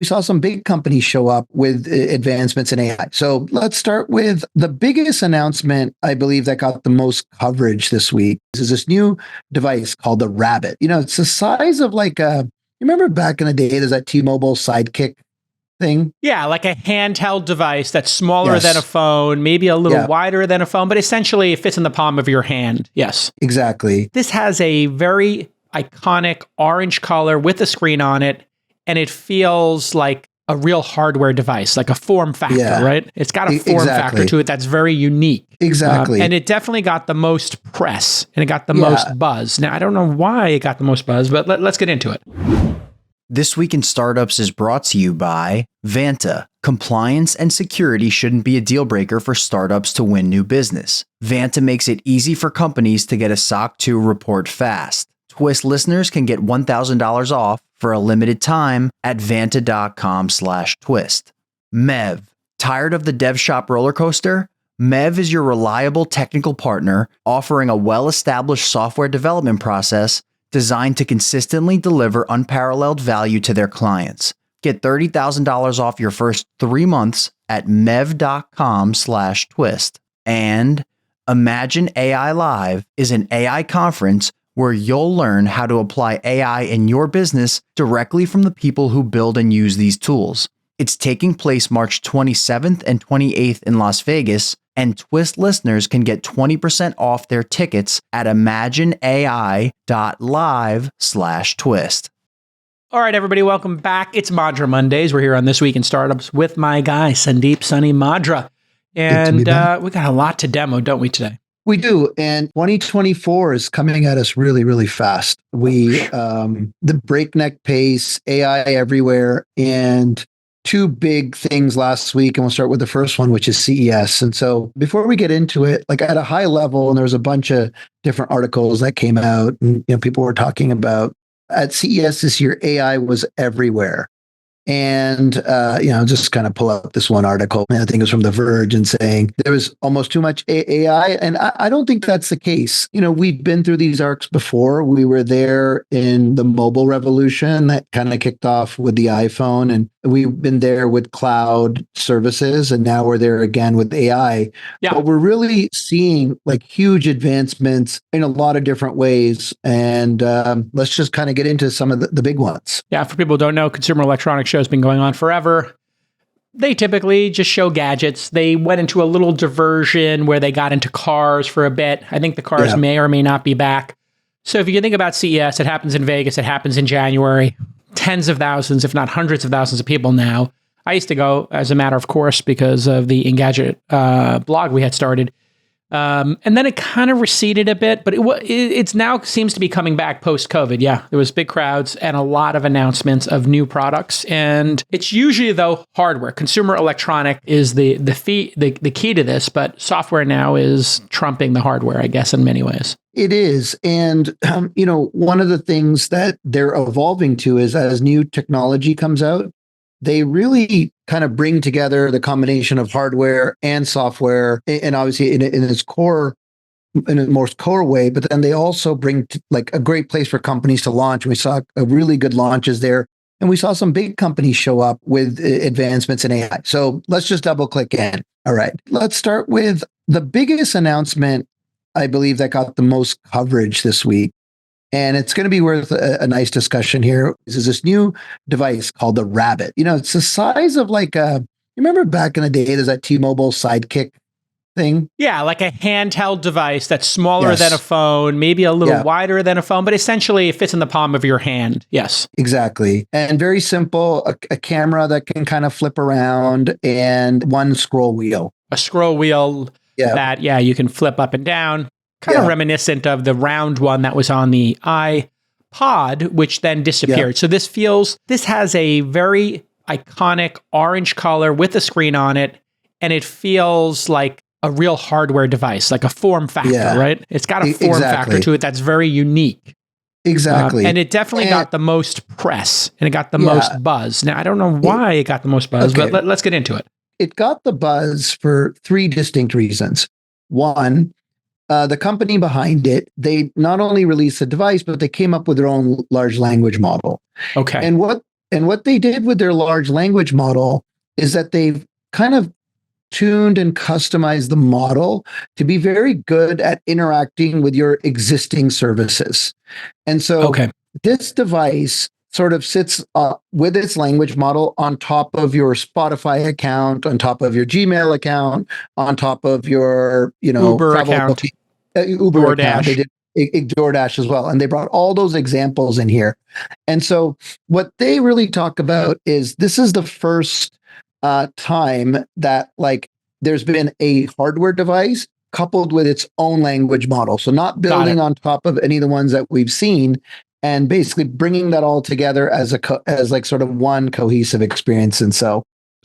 We saw some big companies show up with advancements in AI. So let's start with the biggest announcement, I believe, that got the most coverage this week. This is this new device called the Rabbit. It's the size of like you remember back in the day, there's that T-Mobile Sidekick thing? Yeah, like a handheld device that's smaller than a phone, maybe a little wider than a phone, but essentially it fits in the palm of your hand. Yes. Exactly. This has a very iconic orange color with a screen on it, and it feels like a real hardware device, like a form factor, right? It's got a form factor to it that's very unique. Exactly. And it definitely got the most press and it got the most buzz. Now, I don't know why it got the most buzz, but let's get into it. This Week in Startups is brought to you by Vanta. Compliance and security shouldn't be a deal breaker for startups to win new business. Vanta makes it easy for companies to get a SOC 2 report fast. Twist listeners can get $1,000 off for a limited time at vanta.com/twist. Mev. Tired of the dev shop roller coaster? Mev is your reliable technical partner offering a well-established software development process designed to consistently deliver unparalleled value to their clients. Get $30,000 off your first 3 months at mev.com/twist. And Imagine AI Live is an AI conference where you'll learn how to apply AI in your business directly from the people who build and use these tools. It's taking place March 27th and 28th in Las Vegas, and Twist listeners can get 20% off their tickets at imagineai.live/twist. All right, everybody, welcome back. It's Madra Mondays. We're here on This Week in Startups with my guy, Sunny Madra. And we got a lot to demo, don't we, today? We do. And 2024 is coming at us really, really fast. The breakneck pace, AI everywhere, and two big things last week. And we'll start with the first one, which is CES. And so before we get into it, like at a high level, and there was a bunch of different articles that came out and people were talking about at CES this year, AI was everywhere. And, just kind of pull up this one article. I think it was from The Verge and saying there was almost too much AI. And I don't think that's the case. We've been through these arcs before. We were there in the mobile revolution that kind of kicked off with the iPhone. And we've been there with cloud services. And now we're there again with AI. Yeah. But we're really seeing like huge advancements in a lot of different ways. And let's just kind of get into some of the big ones. Yeah. For people who don't know, Consumer Electronics Show has been going on forever. They typically just show gadgets. They went into a little diversion where they got into cars for a bit. I think the cars may or may not be back. So if you think about CES, it happens in Vegas. It happens in January. Tens of thousands, if not hundreds of thousands of people now. I used to go as a matter of course because of the Engadget blog we had started. And then it kind of receded a bit, but it's now seems to be coming back post-COVID. Yeah, there was big crowds and a lot of announcements of new products. And it's usually, though, hardware. Consumer electronic is the key to this, but software now is trumping the hardware, I guess, in many ways. It is. And, one of the things that they're evolving to is as new technology comes out, they really kind of bring together the combination of hardware and software, and obviously in its core, in a more core way, but then they also bring like a great place for companies to launch. We saw a really good launches there, and we saw some big companies show up with advancements in AI. So let's just double click in. All right, let's start with the biggest announcement, I believe, that got the most coverage this week. And it's going to be worth a nice discussion here. This is this new device called the Rabbit. It's the size of like you remember back in the day, there's that T-Mobile Sidekick thing? Yeah, like a handheld device that's smaller than a phone, maybe a little wider than a phone, but essentially it fits in the palm of your hand. Yes. Exactly. And very simple, a camera that can kind of flip around and one scroll wheel. A scroll wheel that, you can flip up and down. Kind of reminiscent of the round one that was on the iPod, which then disappeared. So this has a very iconic orange color with a screen on it, and it feels like a real hardware device, like a form factor, right? It's got a form factor to it that's very unique. Exactly. And it definitely got the most press, and it got the most buzz. Now, I don't know why it got the most buzz, but let's get into it. It got the buzz for three distinct reasons. One, the company behind it, they not only released the device, but they came up with their own large language model. Okay. And what And what they did with their large language model is that they've kind of tuned and customized the model to be very good at interacting with your existing services. And so this device sort of sits with its language model on top of your Spotify account, on top of your Gmail account, on top of your, Uber account, Uber DoorDash. Account. They did DoorDash as well. And they brought all those examples in here. And so what they really talk about is this is the first time that like there's been a hardware device coupled with its own language model. So not building on top of any of the ones that we've seen, and basically bringing that all together as as like sort of one cohesive experience. And so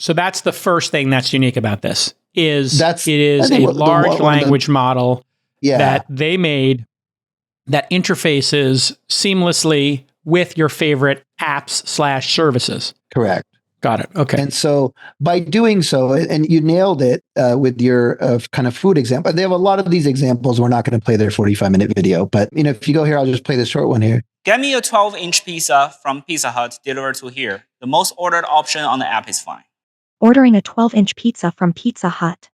that's the first thing that's unique about this is it is a large language model that they made that interfaces seamlessly with your favorite apps/services. Correct. Got it. Okay. And so by doing so, and you nailed it with your kind of food example, they have a lot of these examples. We're not going to play their 45-minute video, but if you go here, I'll just play the short one here. Get me a 12-inch pizza from Pizza Hut delivered to here. The most ordered option on the app is fine. Ordering a 12-inch pizza from Pizza Hut.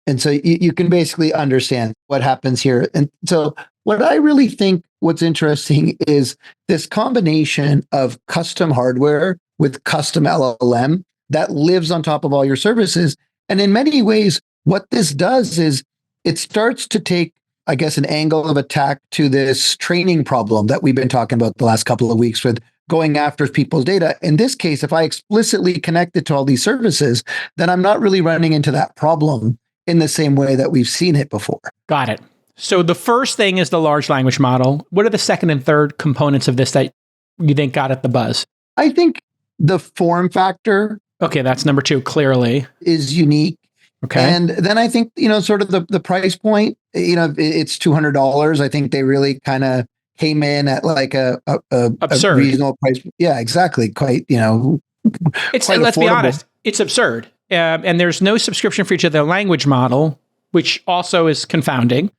And so you can basically understand what happens here. And so what I really think what's interesting is this combination of custom hardware with custom LLM that lives on top of all your services. And in many ways, what this does is it starts to take, I guess, an angle of attack to this training problem that we've been talking about the last couple of weeks with going after people's data. In this case, if I explicitly connect it to all these services, then I'm not really running into that problem in the same way that we've seen it before. Got it. So the first thing is the large language model. What are the second and third components of this that you think got it the buzz? I think the form factor. Okay, that's number two, clearly. Is unique. Okay. And then I think, sort of the price point, it's $200. I think they really kind of came in at like a reasonable price. Yeah, exactly. Quite, it's quite let's affordable. Be honest, it's absurd. And there's no subscription for each of their language model, which also is confounding.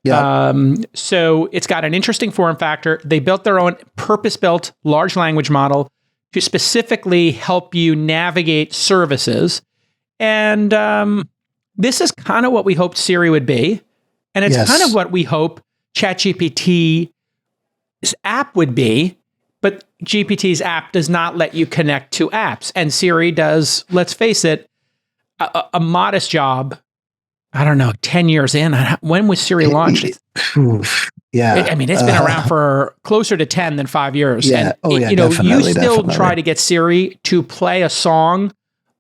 Yeah. So it's got an interesting form factor. They built their own purpose-built large language model to specifically help you navigate services. And this is kind of what we hoped Siri would be. And it's kind of what we hope ChatGPT's app would be. But GPT's app does not let you connect to apps. And Siri does, let's face it, a modest job. I don't know, 10 years in. When was Siri launched? Yeah. It's been around for closer to 10 than 5 years. Yeah. And, you still try to get Siri to play a song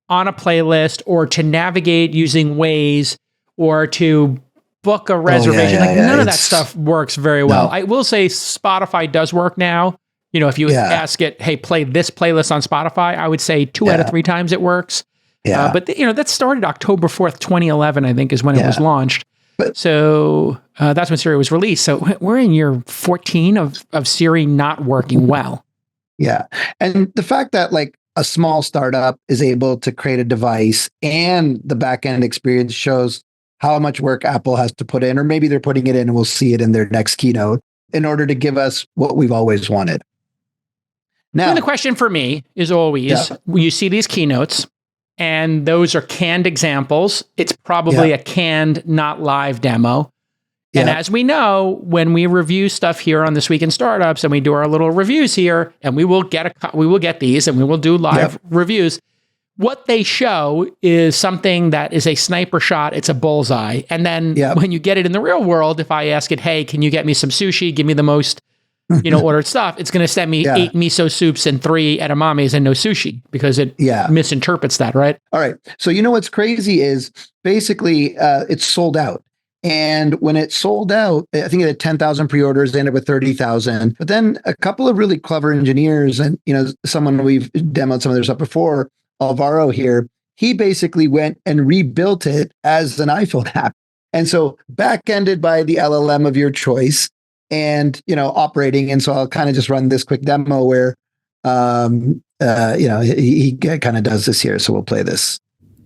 on a playlist or to navigate using Waze or to book a reservation. None of that stuff works very well. No. I will say Spotify does work now. If you ask it, hey, play this playlist on Spotify, I would say 2 out of 3 times it works. Yeah. But that started October 4th, 2011, I think is when it was launched. So that's when Siri was released. So we're in year 14 of Siri not working well. Yeah. And the fact that like a small startup is able to create a device and the back-end experience shows how much work Apple has to put in, or maybe they're putting it in and we'll see it in their next keynote in order to give us what we've always wanted. Now, and the question for me is always, you see these keynotes, and those are canned examples. It's probably a canned, not live demo. And as we know, when we review stuff here on This Week in Startups, and we do our little reviews here, and we will get these, and we will do live reviews. What they show is something that is a sniper shot. It's a bullseye. And then when you get it in the real world, if I ask it, hey, can you get me some sushi? Give me the most ordered stuff. It's going to send me 8 miso soups and 3 edamames and no sushi because it misinterprets that, right? All right. So what's crazy is basically it's sold out. And when it sold out, I think it had 10,000 pre-orders, they ended up with 30,000. But then a couple of really clever engineers and, someone we've demoed some of their stuff before, Alvaro here, he basically went and rebuilt it as an iPhone app. And so back-ended by the LLM of your choice and, operating. And so I'll kind of just run this quick demo where, he kind of does this here. So we'll play this.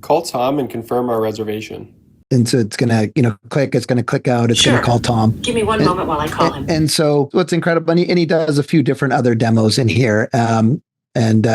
Call Tom and confirm our reservation. And so it's going to, click, it's going to click out. It's going to call Tom. Give me one moment while I call him. And so what's incredible, and he does a few different other demos in here. And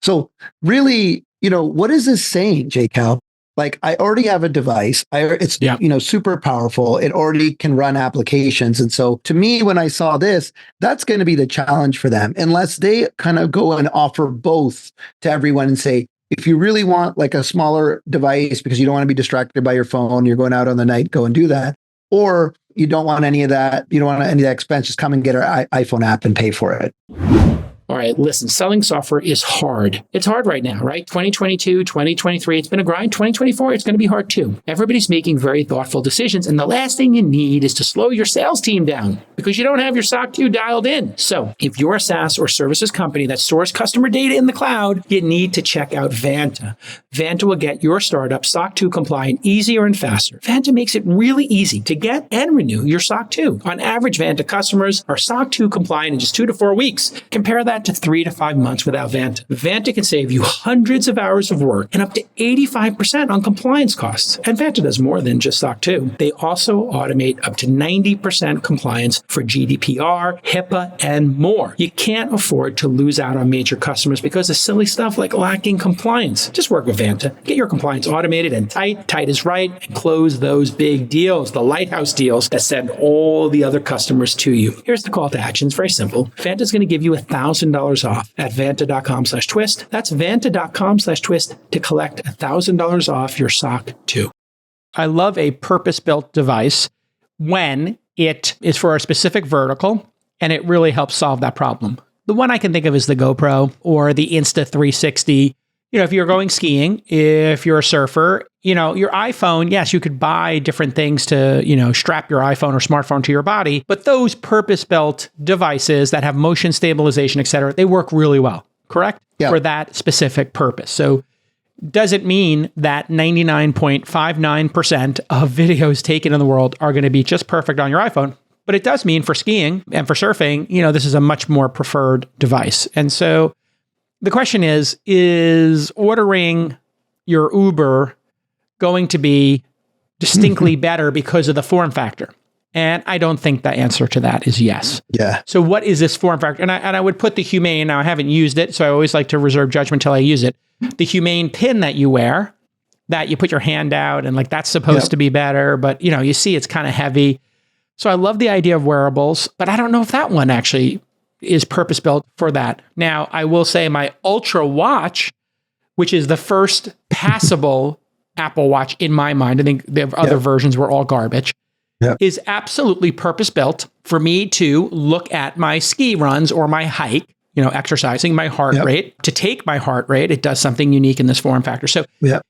so really, what is this saying, JCal? Like, I already have a device. It's super powerful. It already can run applications. And so to me, when I saw this, that's going to be the challenge for them, unless they kind of go and offer both to everyone and say, if you really want like a smaller device because you don't want to be distracted by your phone, you're going out on the night, go and do that. Or you don't want any of that, you don't want any of that expense, just come and get our iPhone app and pay for it. All right, listen, selling software is hard. It's hard right now, right? 2022, 2023, it's been a grind. 2024, it's going to be hard too. Everybody's making very thoughtful decisions, and the last thing you need is to slow your sales team down because you don't have your SOC 2 dialed in. So if you're a SaaS or services company that stores customer data in the cloud, you need to check out Vanta. Vanta will get your startup SOC 2 compliant easier and faster. Vanta makes it really easy to get and renew your SOC 2. On average, Vanta customers are SOC 2 compliant in just 2 to 4 weeks. Compare that to 3 to 5 months without Vanta. Vanta can save you hundreds of hours of work and up to 85% on compliance costs. And Vanta does more than just SOC 2. They also automate up to 90% compliance for GDPR, HIPAA, and more. You can't afford to lose out on major customers because of silly stuff like lacking compliance. Just work with Vanta. Get your compliance automated and tight. Tight is right. And close those big deals, the lighthouse deals that send all the other customers to you. Here's the call to action. It's very simple. Vanta's going to give you $1,000 off at vanta.com/twist. That's vanta.com/twist to collect $1,000 off your SOC 2. I love a purpose-built device when it is for a specific vertical and it really helps solve that problem. The one I can think of is the GoPro or the Insta360. If you're going skiing, if you're a surfer, your iPhone, yes, you could buy different things to, strap your iPhone or smartphone to your body, but those purpose-built devices that have motion stabilization, et cetera, they work really well, correct? Yeah. For that specific purpose. So does it mean that 99.59% of videos taken in the world are going to be just perfect on your iPhone? But it does mean for skiing and for surfing, this is a much more preferred device. And so the question is ordering your Uber going to be distinctly better because of the form factor? And I don't think the answer to that is yes. Yeah. So what is this form factor? And I would put the Humane, now I haven't used it, so I always like to reserve judgment till I use it. The Humane pin that you wear, that you put your hand out and like that's supposed to be better, but you see it's kind of heavy. So I love the idea of wearables, but I don't know if that one actually is purpose-built for that. Now, I will say my Ultra Watch, which is the first passable Apple Watch in my mind, I think the other versions were all garbage, is absolutely purpose-built for me to look at my ski runs or my hike, exercising my heart rate, to take my heart rate. It does something unique in this form factor. So,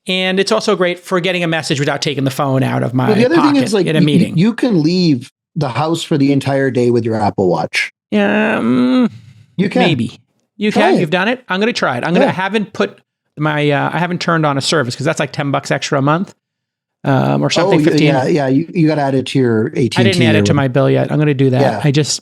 and it's also great for getting a message without taking the phone out of my pocket in a meeting. You can leave the house for the entire day with your Apple Watch. You can. Maybe. You can. You've done it. I'm going to try it. I haven't put my, I haven't turned on a service because that's like $10 extra a month. Or something. 15. Yeah. You got to add it to your AT&T. I didn't add it to my bill yet. I'm going to do that. I just,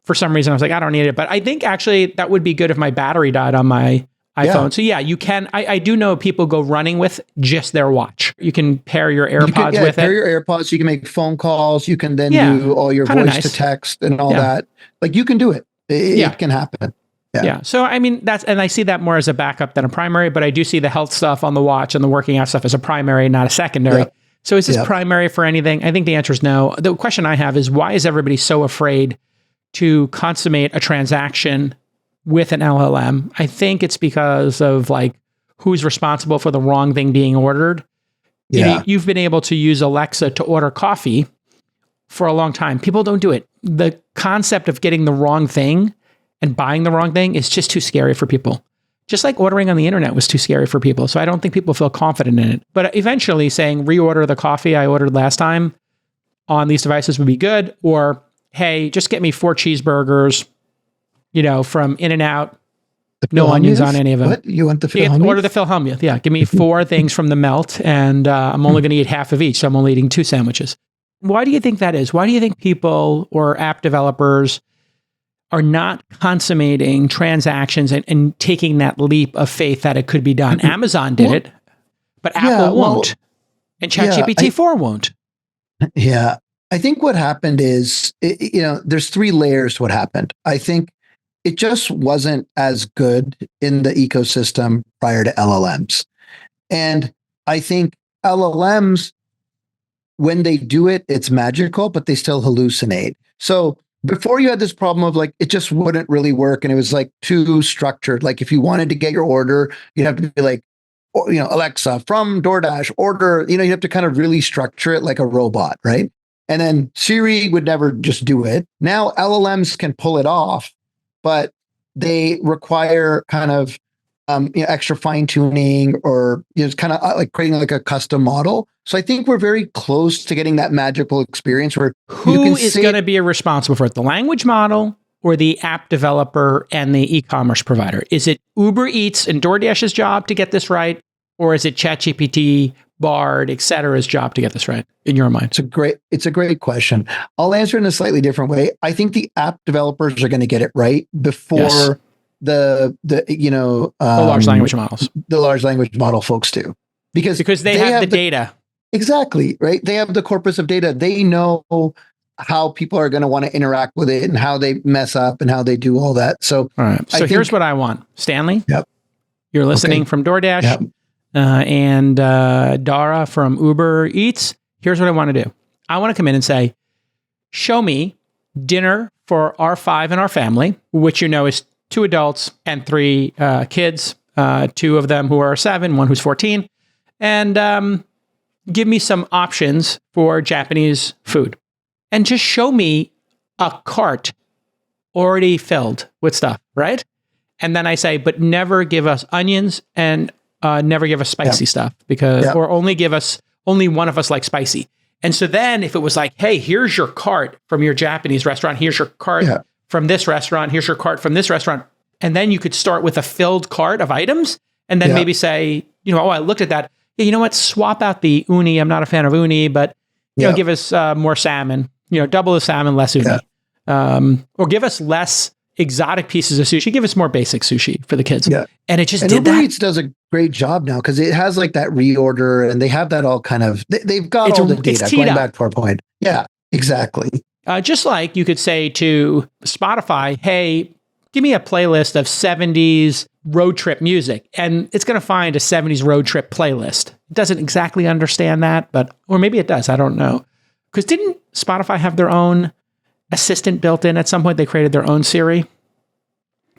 for some reason, I was like, I don't need it. But I think actually that would be good if my battery died on my iPhone. So you can. I do know people go running with just their watch. You can pair your AirPods with it. Pair your AirPods. You can make phone calls. You can then do all your voice to text and all that. Like you can do it. It can happen. Yeah. So, I mean, and I see that more as a backup than a primary, but I do see the health stuff on the watch and the working out stuff as a primary, not a secondary. So is this primary for anything? I think the answer is no. The question I have is why is everybody so afraid to consummate a transaction with an LLM? I think it's because of like who's responsible for the wrong thing being ordered. You've been able to use Alexa to order coffee for a long time. People don't do it. The concept of getting the wrong thing and buying the wrong thing is just too scary for people. Just like ordering on the internet was too scary for people. So I don't think people feel confident in it. But eventually saying reorder the coffee I ordered last time on these devices would be good. Or, hey, just get me 4 cheeseburgers, from In-N-Out. No onions on any of them. What? You want the Philhummus? Order the Philhummus. Yeah. Give me 4 things from the Melt. And I'm only going to eat half of each. So I'm only eating 2 sandwiches. Why do you think that is? Why do you think people or app developers are not consummating transactions and taking that leap of faith that it could be done? Amazon did it, but Apple won't. And ChatGPT 4 won't. Yeah. I think what happened is, there's 3 layers to what happened. I think it just wasn't as good in the ecosystem prior to LLMs. And I think LLMs, when they do it, it's magical, but they still hallucinate. So before you had this problem of like, it just wouldn't really work. And it was like too structured. Like if you wanted to get your order, you'd have to be like, Alexa from DoorDash order, you have to kind of really structure it like a robot, right? And then Siri would never just do it. Now LLMs can pull it off, but they require kind of extra fine tuning, or it's kind of like creating like a custom model. So I think we're very close to getting that magical experience where who is going to be responsible for it, the language model or the app developer and the e-commerce provider? Is it Uber Eats and DoorDash's job to get this right, or is it ChatGPT, Bard, et cetera's job to get this right in your mind? It's a great question. I'll answer it in a slightly different way. I think the app developers are going to get it right before the large language models, the large language model folks do, because they have the data. Exactly, right? They have the corpus of data. They know how people are going to want to interact with it and how they mess up and how they do all that. So, all right. So here's what I want, Stanley. Yep. You're listening from DoorDash. Yep. And Dara from Uber Eats. Here's what I want to do. I want to come in and say, show me dinner for our 5 in our family, which is 2 adults and 3 kids, 2 of them who are 7, 1 who's 14, and give me some options for Japanese food. And just show me a cart already filled with stuff, right? And then I say, but never give us onions and never give us spicy stuff, because or only one of us like spicy. And so then if it was like, hey, here's your cart from your Japanese restaurant, here's your cart from this restaurant, here's your cart from this restaurant. And then you could start with a filled cart of items and then maybe say, I looked at that. Hey, you know what? Swap out the uni. I'm not a fan of uni, but give us more salmon, double the salmon, less uni. Or give us less exotic pieces of sushi. Give us more basic sushi for the kids. Yeah. And it just did Uber that. Eats does a great job now because it has like that reorder, and they have that all kind of, they've got all the data going back to our point. Yeah, exactly. Just like you could say to Spotify, hey, give me a playlist of 70s road trip music. And it's going to find a 70s road trip playlist. It doesn't exactly understand that, or maybe it does. I don't know. Because didn't Spotify have their own assistant built in at some point? They created their own Siri.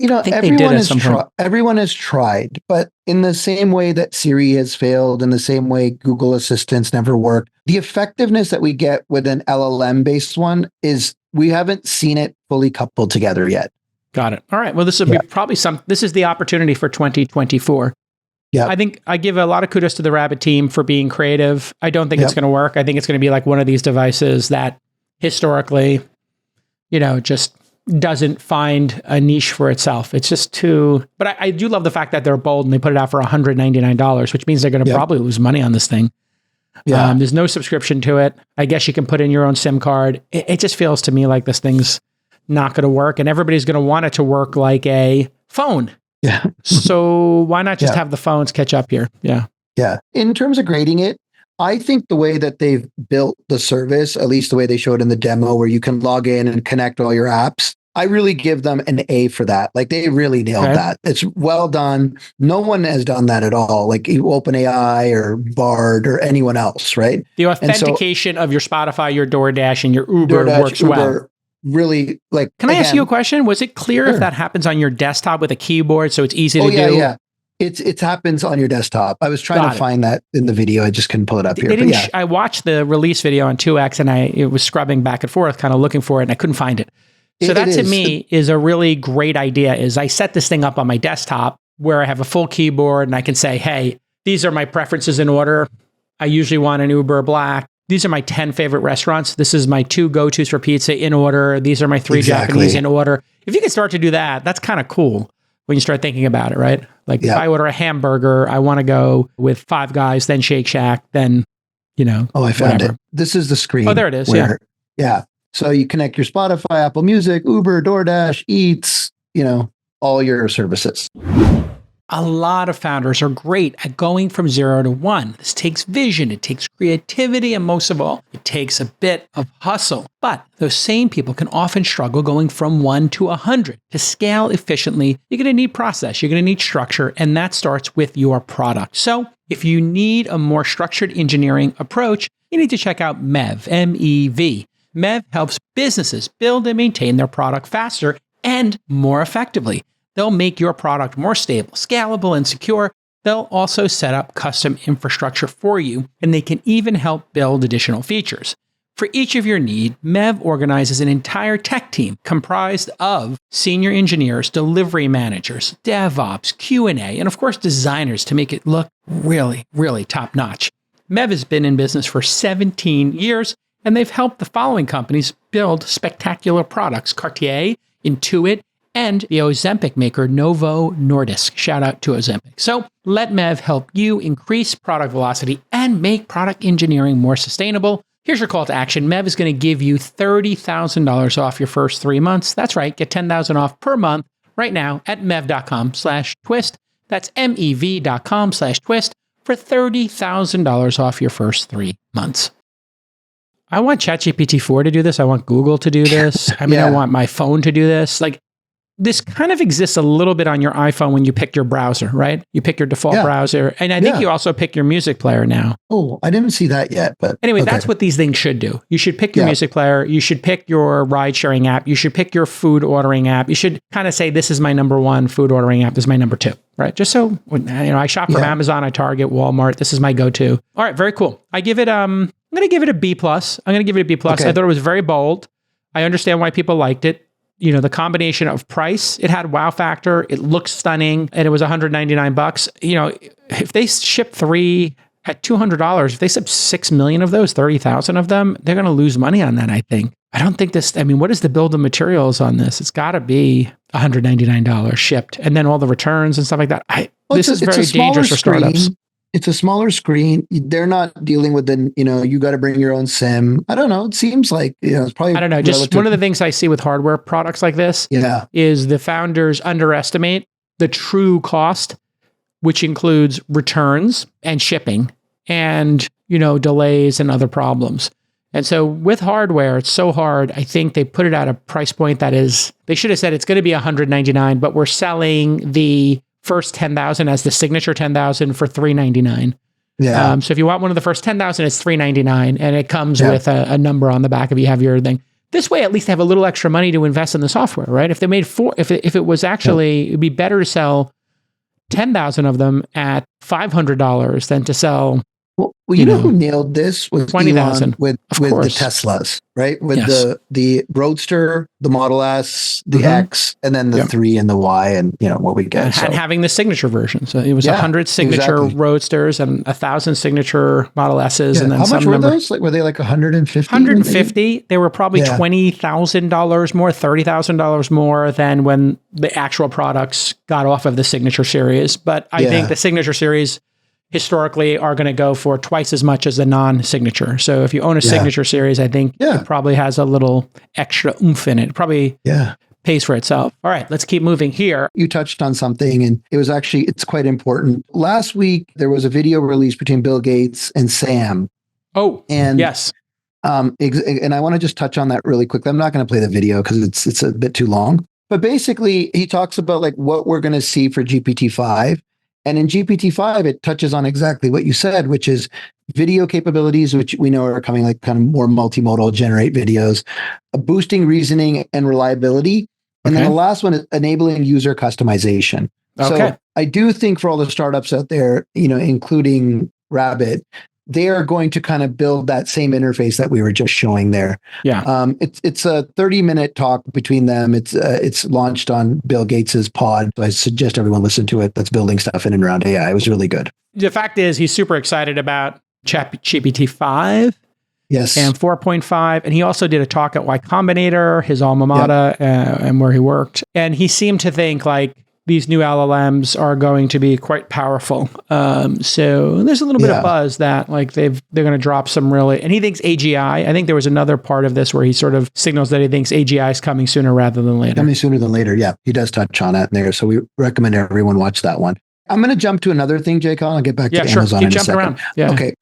Everyone has tried, but in the same way that Siri has failed, in the same way Google Assistants never worked, the effectiveness that we get with an LLM based one is we haven't seen it fully coupled together yet. Got it. All right. Well, this will be probably this is the opportunity for 2024. Yeah. I think I give a lot of kudos to the Rabbit team for being creative. I don't think it's going to work. I think it's going to be like one of these devices that historically, just doesn't find a niche for itself. It's just too, but I do love the fact that they're bold and they put it out for $199, which means they're going to probably lose money on this thing. Yeah. There's no subscription to it. I guess you can put in your own SIM card. It just feels to me like this thing's not going to work, and everybody's going to want it to work like a phone. Yeah. So why not just have the phones catch up here? Yeah. Yeah. In terms of grading it, I think the way that they've built the service, at least the way they showed in the demo where you can log in and connect all your apps, I really give them an A for that. Like they really nailed that. It's well done. No one has done that at all. Like OpenAI or Bard or anyone else, right? The authentication of your Spotify, your DoorDash, and your Uber works well. Really, like. Can I ask you a question? Was it clear if that happens on your desktop with a keyboard, so it's easy to do? Yeah. It happens on your desktop. I was trying to find that in the video. I just couldn't pull it up here. I watched the release video on 2X, and it was scrubbing back and forth, kind of looking for it, and I couldn't find it. So that to me is a really great idea. Is I set this thing up on my desktop where I have a full keyboard, and I can say, "Hey, these are my preferences in order. I usually want an Uber Black. These are my 10 favorite restaurants. This is my 2 go-tos for pizza in order. These are my 3 Japanese in order." If you can start to do that, that's kind of cool when you start thinking about it, right? Like if I order a hamburger, I want to go with 5 Guys, then Shake Shack, then, Oh, I found it. This is the screen. Oh, there it is. Yeah. So you connect your Spotify, Apple Music, Uber, DoorDash, Eats, all your services. A lot of founders are great at going from 0 to 1. This takes vision, it takes creativity, and most of all, it takes a bit of hustle. But those same people can often struggle going from 1 to 100. To scale efficiently, you're going to need process, you're going to need structure, and that starts with your product. So if you need a more structured engineering approach, you need to check out MEV, M-E-V. MEV helps businesses build and maintain their product faster and more effectively. They'll make your product more stable, scalable, and secure. They'll also set up custom infrastructure for you, and they can even help build additional features. For each of your needs, MEV organizes an entire tech team comprised of senior engineers, delivery managers, DevOps, Q&A, and of course designers to make it look really, really top-notch. MEV has been in business for 17 years, and they've helped the following companies build spectacular products: Cartier, Intuit, and the Ozempic maker Novo Nordisk. Shout out to Ozempic. So let MEV help you increase product velocity and make product engineering more sustainable. Here's your call to action. MEV is going to give you $30,000 off your first 3 months. That's right. Get $10,000 off per month right now at mev.com/twist. That's mev.com/twist for $30,000 off your first 3 months. I want ChatGPT-4 to do this. I want Google to do this. I mean, I want my phone to do this. Like, this kind of exists a little bit on your iPhone when you pick your browser, right? You pick your default browser. And I think you also pick your music player now. Oh, I didn't see that yet. But anyway, that's what these things should do. You should pick your music player. You should pick your ride sharing app. You should pick your food ordering app. You should kind of say, this is my number 1 food ordering app. This is my number 2, right? Just so, I shop from Amazon, I Target, Walmart. This is my go-to. All right, very cool. I'm going to give it a B+. I'm going to give it a B+. Okay. I thought it was very bold. I understand why people liked it. The combination of price, it had wow factor, it looks stunning, and it was $199. If they ship 3 at $200, if they ship 6 million of those, 30,000 of them, they're going to lose money on that, I think. I don't think what is the bill of materials on this? It's got to be $199 shipped, and then all the returns and stuff like that. This is very dangerous for startups. It's a smaller screen. They're not dealing with you got to bring your own SIM. I don't know. It seems like, it's probably, I don't know. Just one of the things I see with hardware products like this is the founders underestimate the true cost, which includes returns and shipping and, delays and other problems. And so with hardware, it's so hard. I think they put it at a price point that is, they should have said it's going to be $199, but we're selling the first 10,000 as the signature 10,000 for $399. Yeah. So if you want one of the first 10,000, it's $399, and it comes with a number on the back if you have your thing. This way, at least they have a little extra money to invest in the software, right? If they made if it was actually, it'd be better to sell 10,000 of them at $500 than to sell. Well, you know who nailed this was 20,000 with the Teslas, right? With the Roadster, the Model S, the X, and then the 3 and the Y, and what we get. And having the signature version. So it was 100 signature Roadsters and 1,000 signature Model S's. Yeah. And then how much were those? Were they like 150? 150. They were probably $20,000 more, $30,000 more than when the actual products got off of the signature series. But I think the signature series historically are going to go for twice as much as the non-signature. So if you own a signature series, I think it probably has a little extra oomph in it. It probably pays for itself. All right, let's keep moving here. You touched on something, and it's quite important. Last week, there was a video released between Bill Gates and Sam. Oh, and yes. And I want to just touch on that really quickly. I'm not going to play the video because it's a bit too long. But basically, he talks about what we're going to see for GPT-5. And in GPT-5, it touches on exactly what you said, which is video capabilities, which we know are coming kind of more multimodal, generate videos, boosting reasoning and reliability. And then the last one is enabling user customization. So I do think for all the startups out there, including Rabbit, they are going to kind of build that same interface that we were just showing there. Yeah. It's a 30-minute talk between them. It's launched on Bill Gates's pod. So I suggest everyone listen to it. That's building stuff in and around AI. It was really good. The fact is, he's super excited about GPT-5. Yes. And 4.5. And he also did a talk at Y Combinator, his alma mater, and where he worked. And he seemed to think these new LLMs are going to be quite powerful. So there's a little bit of buzz that they're going to drop some really, and he thinks AGI. I think there was another part of this where he sort of signals that he thinks AGI is coming sooner rather than later. Coming sooner than later. Yeah, he does touch on it there. So we recommend everyone watch that one. I'm going to jump to another thing, Jake. I'll get back to sure. Amazon Keep in a jumping second. around. Yeah. Okay.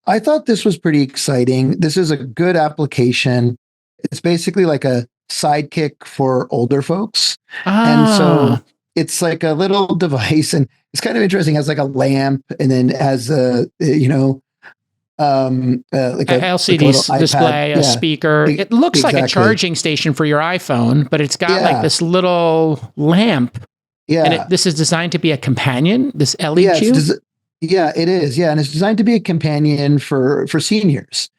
I thought this was pretty exciting. This is a good application. It's basically like a sidekick for older folks. And so it's like a little device, and it's kind of interesting. It has like a lamp, and then it has like a LCD display, a speaker. It looks like a charging station for your iPhone, but it's got like this little lamp. Yeah. And this is designed to be a companion, this Elli Q? Yeah, it is. Yeah. And it's designed to be a companion for seniors.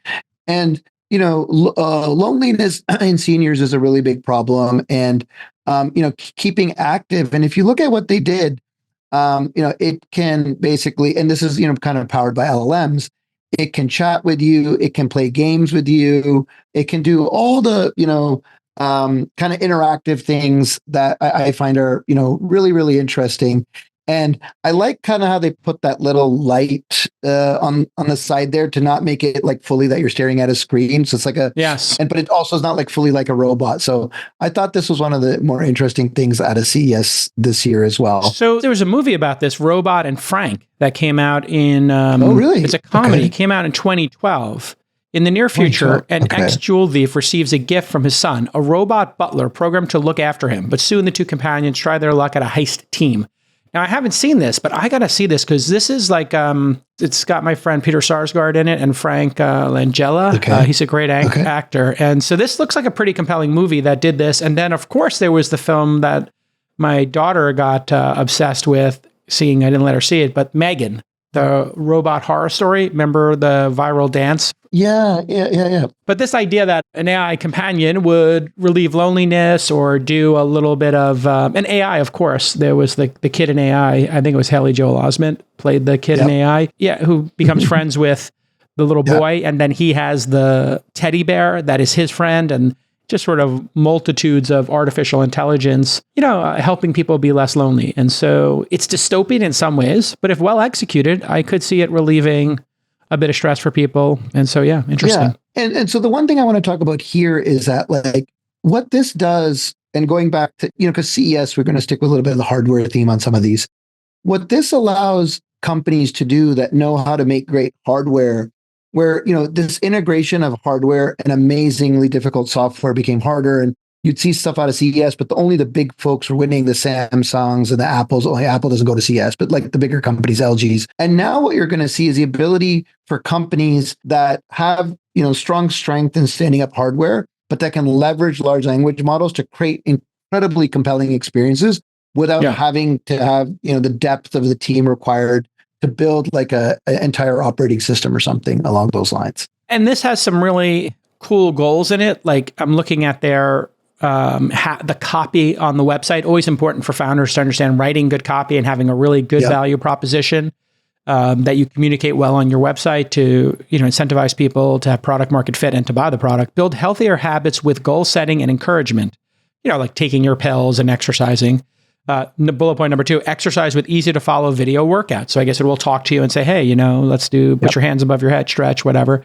And, loneliness in seniors is a really big problem. And, keeping active. And if you look at what they did, it can basically, and this is, kind of powered by LLMs, it can chat with you, it can play games with you, it can do all the, kind of interactive things that I find are, really, really interesting. And I like kind of how they put that little light on the side there to not make it like fully that you're staring at a screen. So it's like but it also is not like fully like a robot. So I thought this was one of the more interesting things out of CES this year as well. So there was a movie about this, Robot and Frank, that came out in, oh really? It's a comedy. Okay. It came out in 2012. In the near future, an ex-jewel thief receives a gift from his son, a robot butler programmed to look after him. But soon the two companions try their luck at a heist team. Now, I haven't seen this, but I got to see this because this is like, it's got my friend Peter Sarsgaard in it and Frank Langella. Okay. He's a great actor. And so this looks like a pretty compelling movie that did this. And then, of course, there was the film that my daughter got obsessed with seeing. I didn't let her see it, but Megan, the robot horror story. Remember the viral dance? Yeah. But this idea that an AI companion would relieve loneliness or do a little bit of an AI, of course, there was the kid in AI. I think it was Haley Joel Osment played the kid in AI. Yeah, who becomes friends with the little boy, and then he has the teddy bear that is his friend, and just sort of multitudes of artificial intelligence, helping people be less lonely. And so it's dystopian in some ways, but if well executed, I could see it relieving a bit of stress for people. And so, yeah, interesting. Yeah. And so the one thing I want to talk about here is that like what this does, and going back to, because CES, we're going to stick with a little bit of the hardware theme on some of these. What this allows companies to do that know how to make great hardware, where, this integration of hardware and amazingly difficult software became harder. And you'd see stuff out of CES, but only the big folks were winning, the Samsungs and the Apples. Only Apple doesn't go to CES, but like the bigger companies, LGs. And now what you're going to see is the ability for companies that have, strong strength in standing up hardware, but that can leverage large language models to create incredibly compelling experiences without having to have, the depth of the team required to build like an entire operating system or something along those lines. And this has some really cool goals in it. Like I'm looking at their the copy on the website. Always important for founders to understand writing good copy and having a really good value proposition that you communicate well on your website to incentivize people to have product market fit and to buy the product. Build healthier habits with goal setting and encouragement. Like taking your pills and exercising. Bullet point number 2: exercise with easy to follow video workouts. So I guess it will talk to you and say, hey, let's put your hands above your head, stretch, whatever.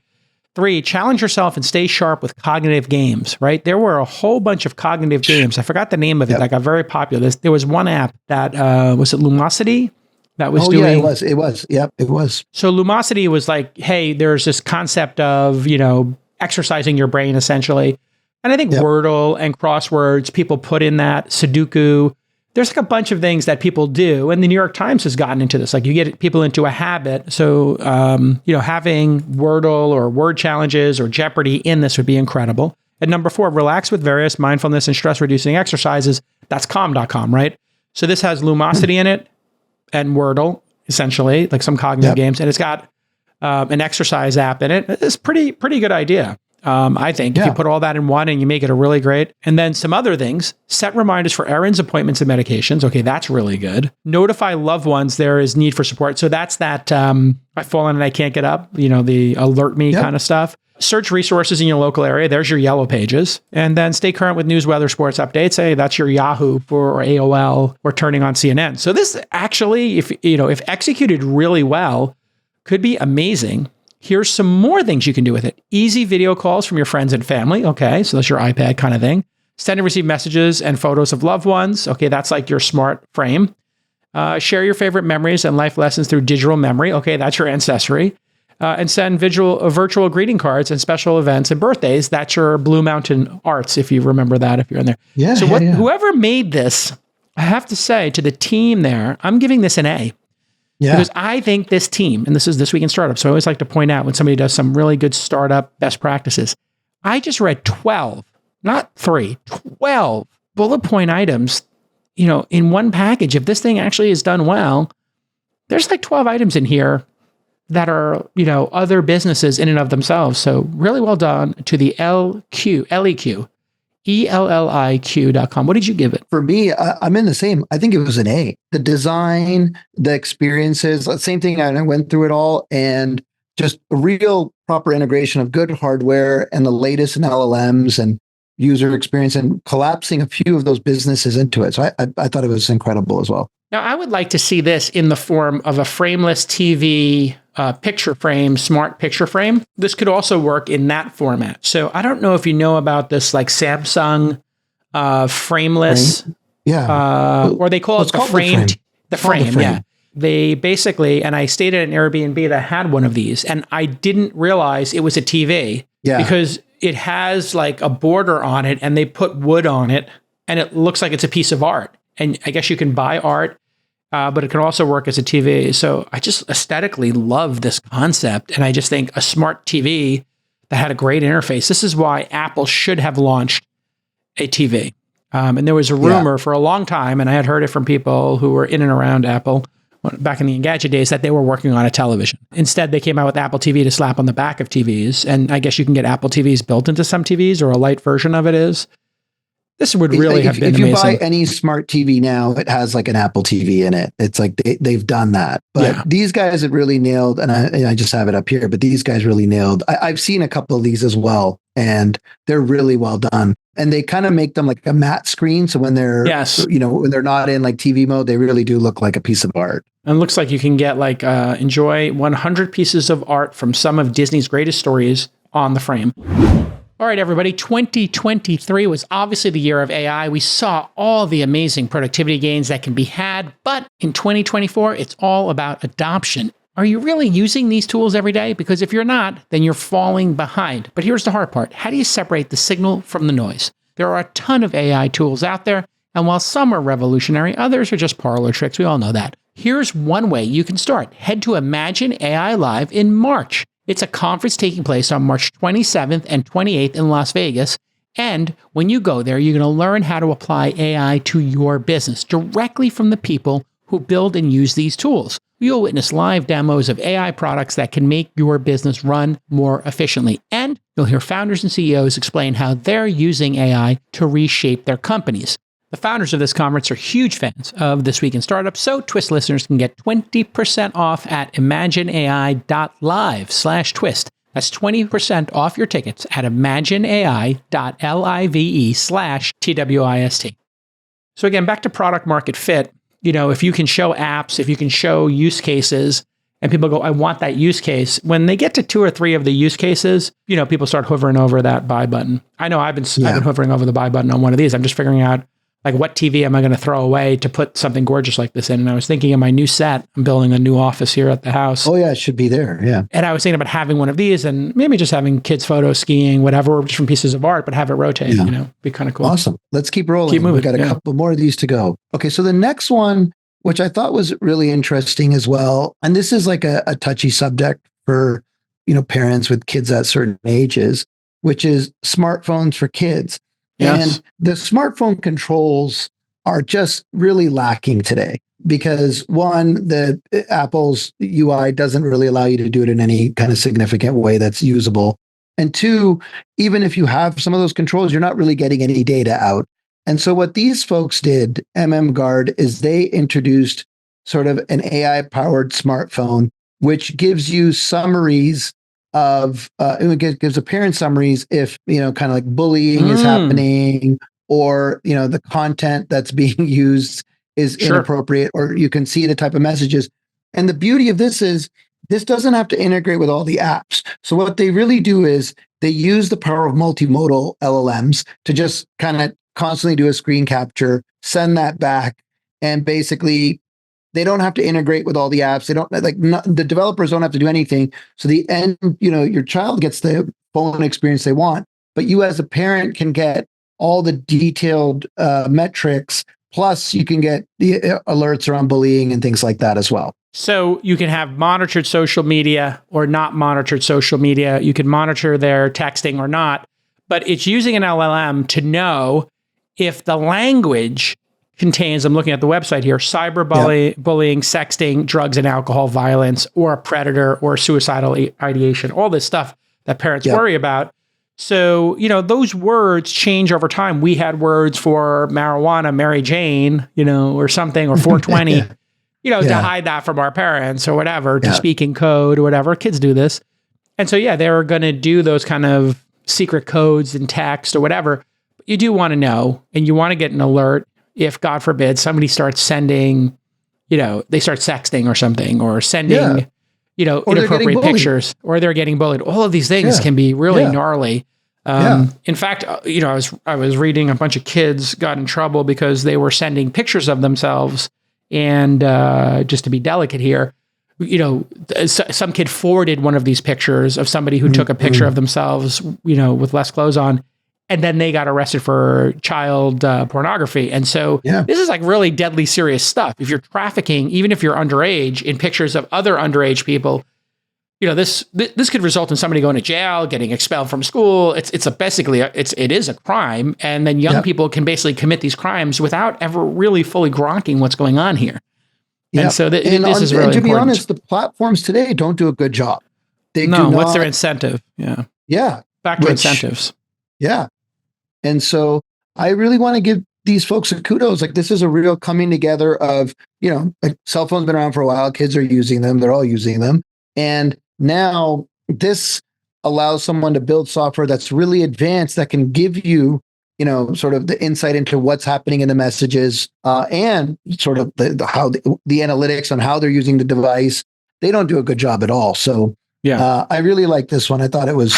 3, challenge yourself and stay sharp with cognitive games, right? There were a whole bunch of cognitive games. I forgot the name of it. That got very popular. There was one app that, was it Lumosity? That was doing. Yeah, it was. Yep, it was. So Lumosity was like, hey, there's this concept of, exercising your brain essentially. And I think Wordle and crosswords, people put in that, Sudoku. There's like a bunch of things that people do. And the New York Times has gotten into this. Like you get people into a habit. So, having Wordle or word challenges or Jeopardy in this would be incredible. And number 4, relax with various mindfulness and stress reducing exercises. That's calm.com, right? So this has Lumosity in it and Wordle, essentially, like some cognitive games. And it's got an exercise app in it. It's pretty good idea. I think if you put all that in one and you make it a really great, and then some other things, set reminders for errands, appointments, and medications. Okay, that's really good. Notify loved ones there is need for support. So that's that I've fallen and I can't get up, the alert me kind of stuff. Search resources in your local area. There's your yellow pages. And then stay current with news, weather, sports updates. Hey, that's your Yahoo or AOL or turning on CNN. So this actually, if executed really well, could be amazing. Here's some more things you can do with it. Easy video calls from your friends and family. Okay, so that's your iPad kind of thing. Send and receive messages and photos of loved ones. Okay, that's like your smart frame. Share your favorite memories and life lessons through digital memory. Okay, that's your ancestry. And send virtual greeting cards and special events and birthdays. That's your Blue Mountain Arts, if you remember that, if you're in there. Yeah. So whoever made this, I have to say to the team there, I'm giving this an A. Yeah. Because I think this team, and this is This Week in Startup, so I always like to point out when somebody does some really good startup best practices. I just read 12, not 3, 12 bullet point items, in one package. If this thing actually is done well, there's like 12 items in here that are, other businesses in and of themselves. So really well done to the Elli Q, ELLIQ.com. What did you give it? For me, I'm in the same. I think it was an A. The design, the experiences, same thing. I went through it all, and just a real proper integration of good hardware and the latest in LLMs and user experience, and collapsing a few of those businesses into it. So I thought it was incredible as well. Now, I would like to see this in the form of a frameless TV picture frame, smart picture frame. This could also work in that format. So I don't know if you know about this, like Samsung frameless, or they call it the frame. The frame, yeah. They basically, and I stayed at an Airbnb that had one of these, and I didn't realize it was a TV because it has like a border on it, and they put wood on it, and it looks like it's a piece of art. And I guess you can buy art, but it can also work as a TV. So I just aesthetically love this concept. And I just think a smart TV that had a great interface. This is why Apple should have launched a TV. And there was a rumor for a long time, and I had heard it from people who were in and around Apple back in the Engadget days, that they were working on a television. Instead, they came out with Apple TV to slap on the back of TVs. And I guess you can get Apple TVs built into some TVs, or a light version of it is. This would really have been amazing. If you buy any smart TV now, it has like an Apple TV in it. It's like they've done that. But these guys have really nailed, and I just have it up here, but these guys really nailed. I've seen a couple of these as well, and they're really well done. And they kind of make them like a matte screen. So when they're, when they're not in like TV mode, they really do look like a piece of art. And it looks like you can get enjoy 100 pieces of art from some of Disney's greatest stories on the frame. All right, everybody, 2023 was obviously the year of AI. We saw all the amazing productivity gains that can be had, but in 2024, it's all about adoption. Are you really using these tools every day? Because if you're not, then you're falling behind. But here's the hard part. How do you separate the signal from the noise? There are a ton of AI tools out there, and while some are revolutionary, others are just parlor tricks. We all know that. Here's one way you can start. Head to Imagine AI Live in March. It's a conference taking place on March 27th and 28th in Las Vegas. And when you go there, you're going to learn how to apply AI to your business directly from the people who build and use these tools. You'll witness live demos of AI products that can make your business run more efficiently. And you'll hear founders and CEOs explain how they're using AI to reshape their companies. The founders of this conference are huge fans of This Week in Startups, so Twist listeners can get 20% off at imagineai.live/twist. That's 20% off your tickets at imagineai.live/TWIST. So again, back to product market fit. If you can show apps, if you can show use cases, and people go, I want that use case. When they get to 2 or 3 of the use cases, people start hovering over that buy button. I know I've been hovering over the buy button on one of these. I'm just figuring out, like, what TV am I going to throw away to put something gorgeous like this in? And I was thinking of my new set. I'm building a new office here at the house. Oh, yeah, it should be there. Yeah. And I was thinking about having one of these and maybe just having kids photo skiing, whatever, different pieces of art, but have it rotate, be kind of cool. Awesome. Let's keep rolling. Keep moving. We got a couple more of these to go. Okay. So the next one, which I thought was really interesting as well, and this is like a touchy subject for, parents with kids at certain ages, which is smartphones for kids. Yes. And the smartphone controls are just really lacking today because, one, the Apple's UI doesn't really allow you to do it in any kind of significant way that's usable. And 2, even if you have some of those controls, you're not really getting any data out. And so what these folks did, Guard, is they introduced sort of an AI-powered smartphone, which gives you summaries of, it gives a parent summaries if, kind of like bullying is happening, or, the content that's being used is inappropriate, or you can see the type of messages. And the beauty of this is this doesn't have to integrate with all the apps. So what they really do is they use the power of multimodal LLMs to just kind of constantly do a screen capture, send that back, and basically They don't have to integrate with all the apps. They don't the developers don't have to do anything. So the end, your child gets the phone experience they want, but you as a parent can get all the detailed metrics. Plus, you can get the alerts around bullying and things like that as well. So you can have monitored social media or not monitored social media. You can monitor their texting or not, but it's using an LLM to know if the language contains, I'm looking at the website here, cyberbullying, sexting, drugs and alcohol, violence, or a predator or suicidal ideation, all this stuff that parents worry about. So, those words change over time. We had words for marijuana, Mary Jane, or something, or 420, to hide that from our parents or whatever, to speak in code or whatever. Kids do this. And so, they're going to do those kind of secret codes in text or whatever. But you do want to know, and you want to get an alert if, God forbid, somebody starts sending, they start sexting or something, or sending, inappropriate pictures, or they're getting bullied. All of these things can be really gnarly. In fact, I was reading a bunch of kids got in trouble because they were sending pictures of themselves, and just to be delicate here, some kid forwarded one of these pictures of somebody who took a picture of themselves, with less clothes on, and then they got arrested for child pornography. And so this is like really deadly serious stuff. If you're trafficking, even if you're underage, in pictures of other underage people, this could result in somebody going to jail, getting expelled from school. It is a crime, and then young people can basically commit these crimes without ever really fully gronking what's going on here. And so this is really important. To be honest, the platforms today don't do a good job. What's their incentive? Back to incentives. And so I really want to give these folks a kudos. Like, this is a real coming together of, cell phones been around for a while. Kids are using them. They're all using them. And now this allows someone to build software that's really advanced, that can give you, sort of the insight into what's happening in the messages, and sort of the analytics on how they're using the device. They don't do a good job at all. So I really like this one. I thought it was,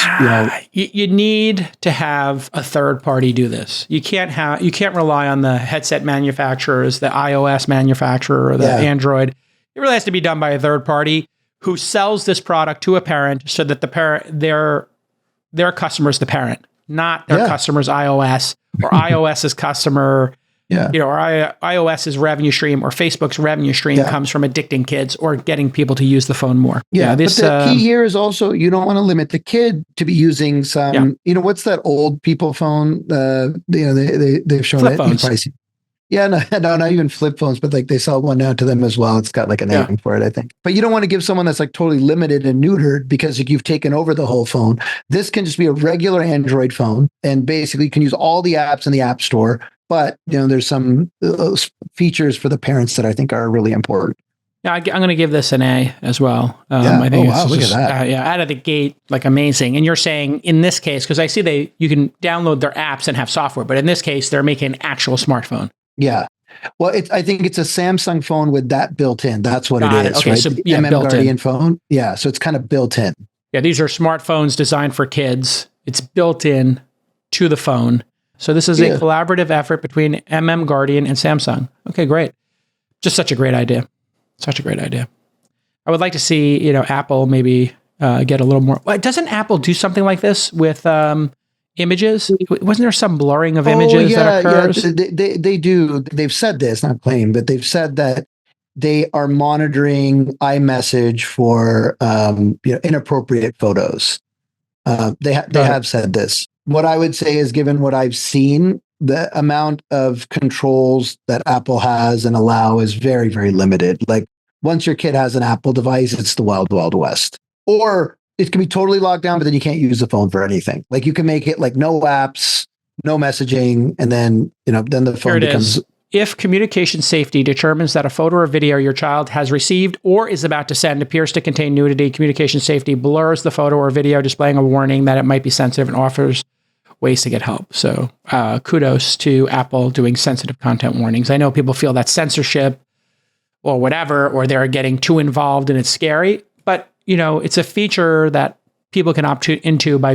you need to have a third party do this. You can't rely on the headset manufacturers, the iOS manufacturer, or the Android. It really has to be done by a third party who sells this product to a parent, so that the parent, their customer's the parent, not their customer's iOS, or iOS's customer, or iOS's revenue stream, or Facebook's revenue stream comes from addicting kids or getting people to use the phone more. But the key here is also, you don't want to limit the kid to be using some, what's that old people phone? They've shown flip it. Phones. No, not even flip phones, but like they sell one now to them as well. It's got like a name for it, I think. But you don't want to give someone that's like totally limited and neutered because you've taken over the whole phone. This can just be a regular Android phone, and basically you can use all the apps in the App Store. But there's some features for the parents that I think are really important. Yeah, I'm going to give this an A as well. I think look at that. Out of the gate, like, amazing. And you're saying in this case, because I see you can download their apps and have software, but in this case, they're making an actual smartphone. Yeah. Well, I think it's a Samsung phone with that built in. That's what it is, okay, right? so, The Guardian phone. Yeah, so it's kind of built in. Yeah, these are smartphones designed for kids. It's built in to the phone. So this is a collaborative effort between Guardian and Samsung. Okay, great. Just such a great idea. Such a great idea. I would like to see, Apple maybe get a little more. Doesn't Apple do something like this with images? Wasn't there some blurring of images that occurs? Yeah. They do. They've said this, not claim, but they've said that they are monitoring iMessage for inappropriate photos. They have said this. What I would say is, given what I've seen, the amount of controls that Apple has and allow is very, very limited. Like, once your kid has an Apple device, it's the wild, wild west. Or it can be totally locked down, but then you can't use the phone for anything. Like, you can make it like no apps, no messaging, and then, then the phone becomes... If communication safety determines that a photo or video your child has received or is about to send appears to contain nudity, communication safety blurs the photo or video, displaying a warning that it might be sensitive, and offers ways to get help. So kudos to Apple doing sensitive content warnings. I know people feel that's censorship or whatever, or they're getting too involved and it's scary, but it's a feature that people can opt into by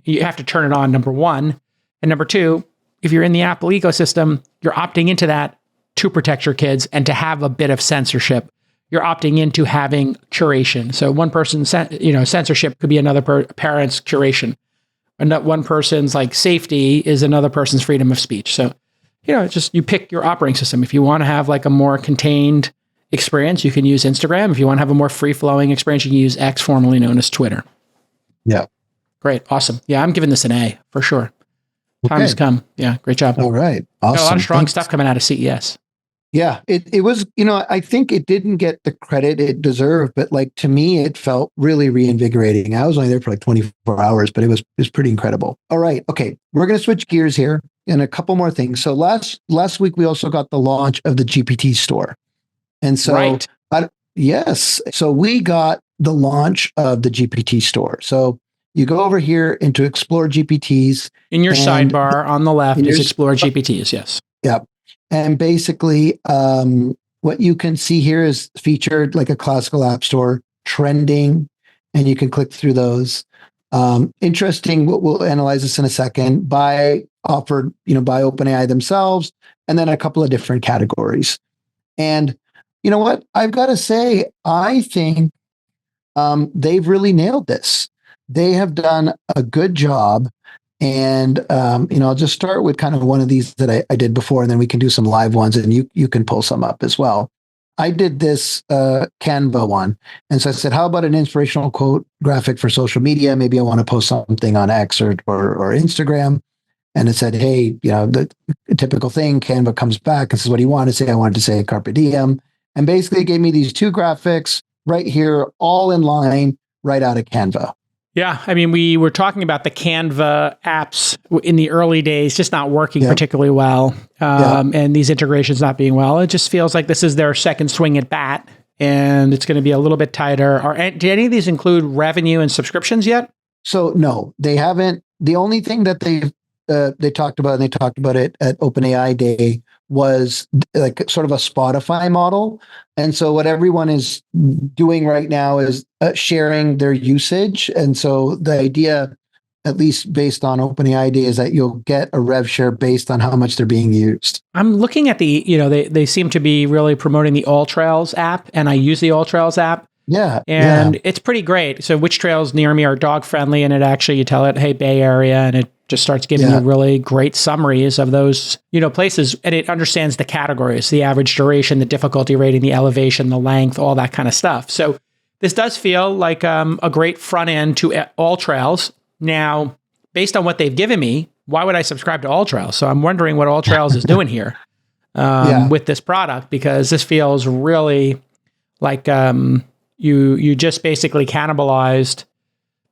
you have to turn it on, number one. And number two, if you're in the Apple ecosystem, you're opting into that to protect your kids and to have a bit of censorship. You're opting into having curation. So one person's censorship could be another parent's curation. And that one person's like safety is another person's freedom of speech. So, just you pick your operating system. If you want to have like a more contained experience, you can use Instagram. If you want to have a more free-flowing experience, you can use X, formerly known as Twitter. Yeah. Great. Awesome. Yeah, I'm giving this an A for sure. Time has come. Yeah, great job. All right. Awesome. Got a lot of strong stuff coming out of CES. Yeah, it was, I think it didn't get the credit it deserved, but like to me, it felt really reinvigorating. I was only there for like 24 hours, but it was pretty incredible. All right. Okay. We're going to switch gears here and a couple more things. So last week, we also got the launch of the GPT store. And so, right. Yes. So we got the launch of the GPT store. So you go over here into Explore GPTs. In your sidebar on the left is Explore GPTs. Yes. Yep. And basically, what you can see here is featured like a classical app store, trending, and you can click through those. Interesting. We'll analyze this in a second. By OpenAI themselves, and then a couple of different categories. And you know what? I've got to say, I think they've really nailed this. They have done a good job. And, I'll just start with kind of one of these that I did before, and then we can do some live ones, and you can pull some up as well. I did this Canva one. And so I said, how about an inspirational quote graphic for social media? Maybe I want to post something on X or Instagram. And it said, hey, the typical thing, Canva comes back and says, what do you want to say? I wanted to say carpe diem. And basically it gave me these two graphics right here, all in line, right out of Canva. Yeah, I mean, we were talking about the Canva apps in the early days, just not working particularly well, and these integrations not being well. It just feels like this is their second swing at bat, and it's going to be a little bit tighter. Do any of these include revenue and subscriptions yet? So no, they haven't. The only thing that they talked about, and they talked about it at OpenAI Day, was like sort of a Spotify model. And so what everyone is doing right now is sharing their usage. And so the idea, at least based on OpenAI Day, is that you'll get a rev share based on how much they're being used. I'm looking at they seem to be really promoting the All Trails app, and I use the All Trails app. Yeah. And it's pretty great. So which trails near me are dog friendly, and it actually, you tell it, hey, Bay Area, and it just starts giving you really great summaries of those, places. And it understands the categories, the average duration, the difficulty rating, the elevation, the length, all that kind of stuff. So this does feel like a great front end to All Trails. Now, based on what they've given me, why would I subscribe to All Trails? So I'm wondering what All Trails is doing here with this product, because this feels really like you just basically cannibalized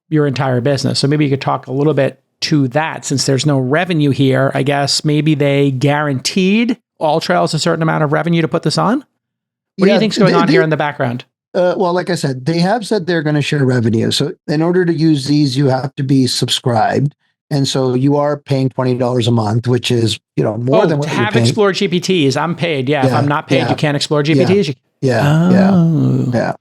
your entire business. So maybe you could talk a little bit to that, since there's no revenue here. I guess maybe they guaranteed All Trails a certain amount of revenue to put this on. What do you think's going on here in the background? Well, like I said, they have said they're going to share revenue. So in order to use these, you have to be subscribed. And so you are paying $20 a month, which is, more than what to you're have paying. Explore GPTs. I'm paid. Yeah. If I'm not paid, you can't Explore GPTs. Yeah.